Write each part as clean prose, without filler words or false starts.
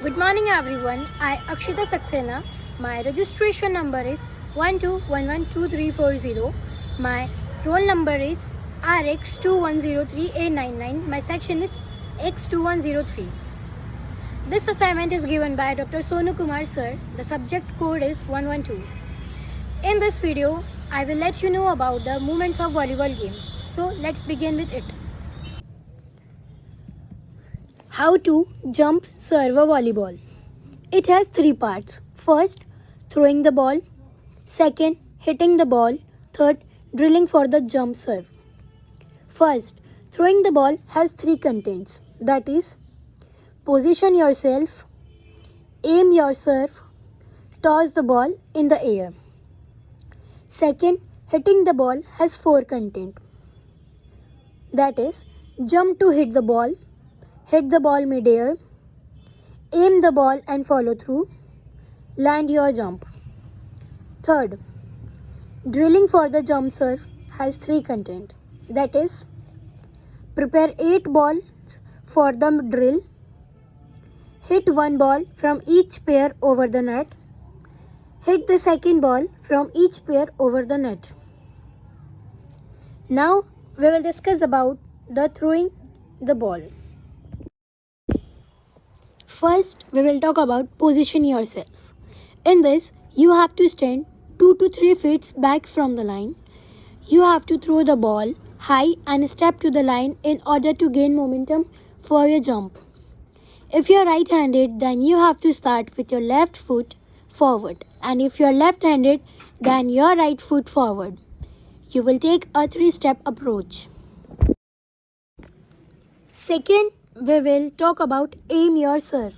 Good morning everyone. I Akshita Saxena. My registration number is 12112340. My roll number is RX2103A99. My section is X2103. This assignment is given by Dr. Sonu Kumar sir. The subject code is 112. In this video, I will let you know about the movements of volleyball game. So let's begin with it. How to jump serve a volleyball. It has three parts. First, throwing the ball. Second, hitting the ball. Third, drilling for the jump serve. First, throwing the ball has three contents. That is, position yourself, aim your serve, toss the ball in the air. Second, hitting the ball has four content. That is, jump to hit the ball, hit the ball mid-air, aim the ball and follow through, land your jump. Third, drilling for the jump serve has three content. That is, prepare 8 balls for the drill, hit one ball from each pair over the net, hit the second ball from each pair over the net. Now we will discuss about the throwing the ball. First, we will talk about position yourself. In this, you have to stand 2 to 3 feet back from the line. You have to throw the ball high and step to the line in order to gain momentum for your jump. If you are right-handed, then you have to start with your left foot forward, and if you are left-handed, then your right foot forward. You will take a 3-step approach. Second, we will talk about aim your serve.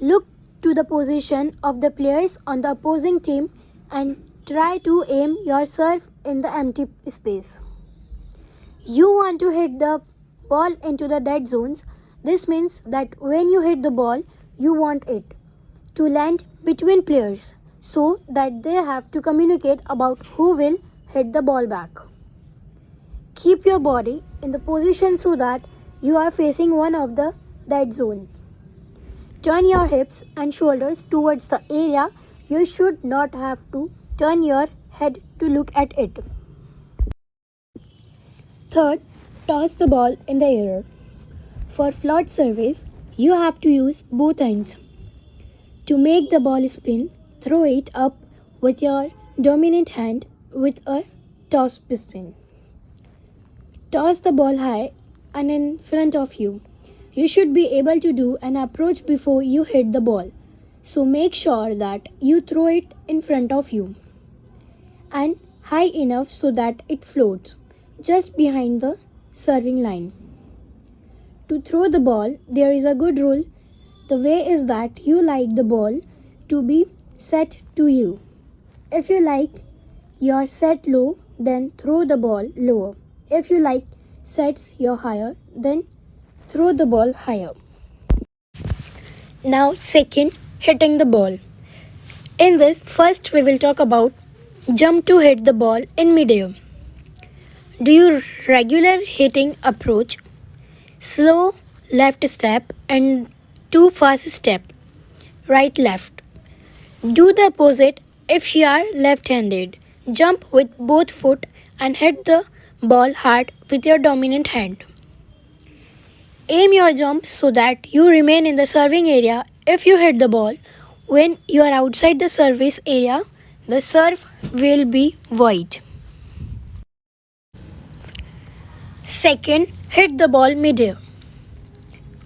Look to the position of the players on the opposing team and try to aim your serve in the empty space. You want to hit the ball into the dead zones. This means that when you hit the ball, you want it to land between players so that they have to communicate about who will hit the ball back. Keep your body in the position so that you are facing one of the dead zone. Turn your hips and shoulders towards the area. You should not have to turn your head to look at it. Third, toss the ball in the air. For float service, you have to use both ends. To make the ball spin, throw it up with your dominant hand with a toss spin. Toss the ball high and in front of you. You should be able to do an approach before you hit the ball. So make sure that you throw it in front of you and high enough so that it floats just behind the serving line. To throw the ball, there is a good rule. The way is that you like the ball to be set to you. If you like your set low, then throw the ball lower. If you like sets your higher, then throw the ball higher. Now second, hitting the ball. In this, first we will talk about jump to hit the ball in midair. Do your regular hitting approach, slow left step and 2 fast step, right left. Do the opposite if you are left-handed. Jump with both foot and hit the ball hard with your dominant hand. Aim your jump so that you remain in the serving area. If you hit the ball when you are outside the service area, the serve will be void. Second, hit the ball mid-air.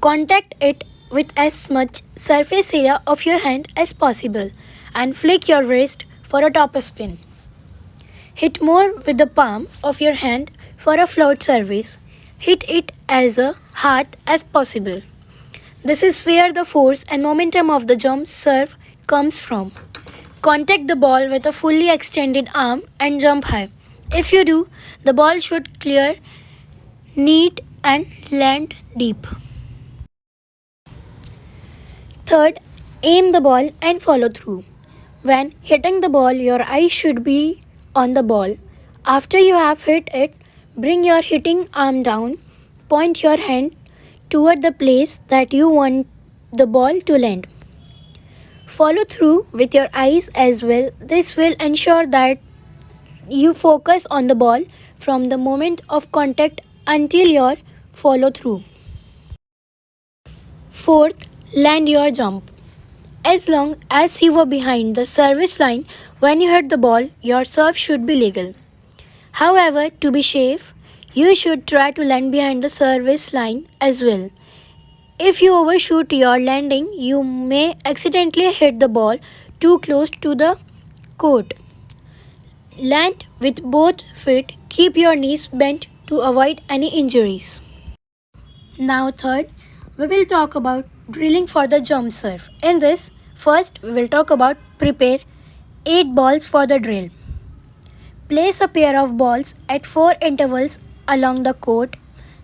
Contact it with as much surface area of your hand as possible and flick your wrist for a top spin. Hit more with the palm of your hand for a float service. Hit it as hard as possible. This is where the force and momentum of the jump serve comes from. Contact the ball with a fully extended arm and jump high. If you do, the ball should clear neat and land deep. Third, aim the ball and follow through. When hitting the ball, your eyes should be on the ball. After you have hit it, bring your hitting arm down, point your hand toward the place that you want the ball to land. Follow through with your eyes as well. This will ensure that you focus on the ball from the moment of contact until your follow through. Fourth, land your jump. As long as you were behind the service line when you hit the ball, your serve should be legal. However, to be safe, you should try to land behind the service line as well. If you overshoot your landing, you may accidentally hit the ball too close to the court. Land with both feet, keep your knees bent to avoid any injuries. Now third, we will talk about drilling for the jump serve. In this, first we will talk about prepare 8 balls for the drill. Place a pair of balls at 4 intervals along the court.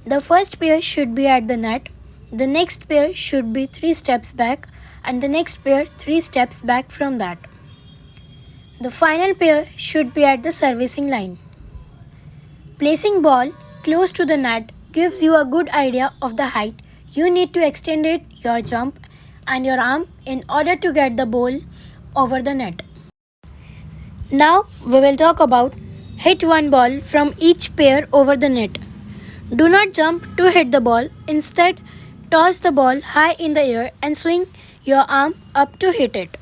The first pair should be at the net, the next pair should be 3 steps back, and the next pair 3 steps back from that. The final pair should be at the servicing line. Placing ball close to the net gives you a good idea of the height you need to extend your jump and your arm in order to get the ball over the net. Now we will talk about hit one ball from each pair over the net. Do not jump to hit the ball. Instead, toss the ball high in the air and swing your arm up to hit it.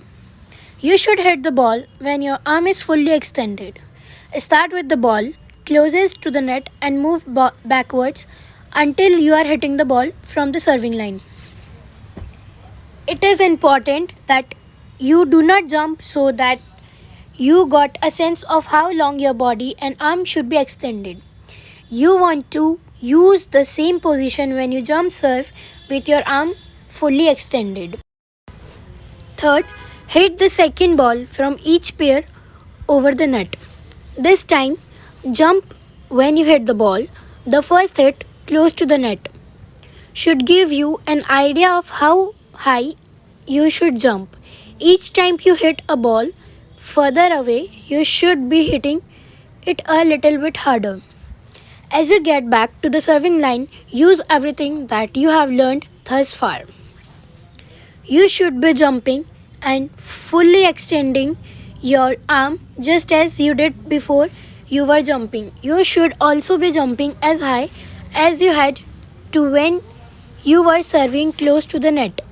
You should hit the ball when your arm is fully extended. Start with the ball closest to the net and move backwards until you are hitting the ball from the serving line. It is important that you do not jump so that you got a sense of how long your body and arm should be extended. You want to use the same position when you jump serve with your arm fully extended. Third, hit the second ball from each pair over the net. This time, jump when you hit the ball. The first hit close to the net should give you an idea of how high you should jump. Each time you hit a ball further away, you should be hitting it a little bit harder. As you get back to the serving line, use everything that you have learned thus far. You should be jumping and fully extending your arm just as you did before you were jumping. You should also be jumping as high as you had to when you were serving close to the net.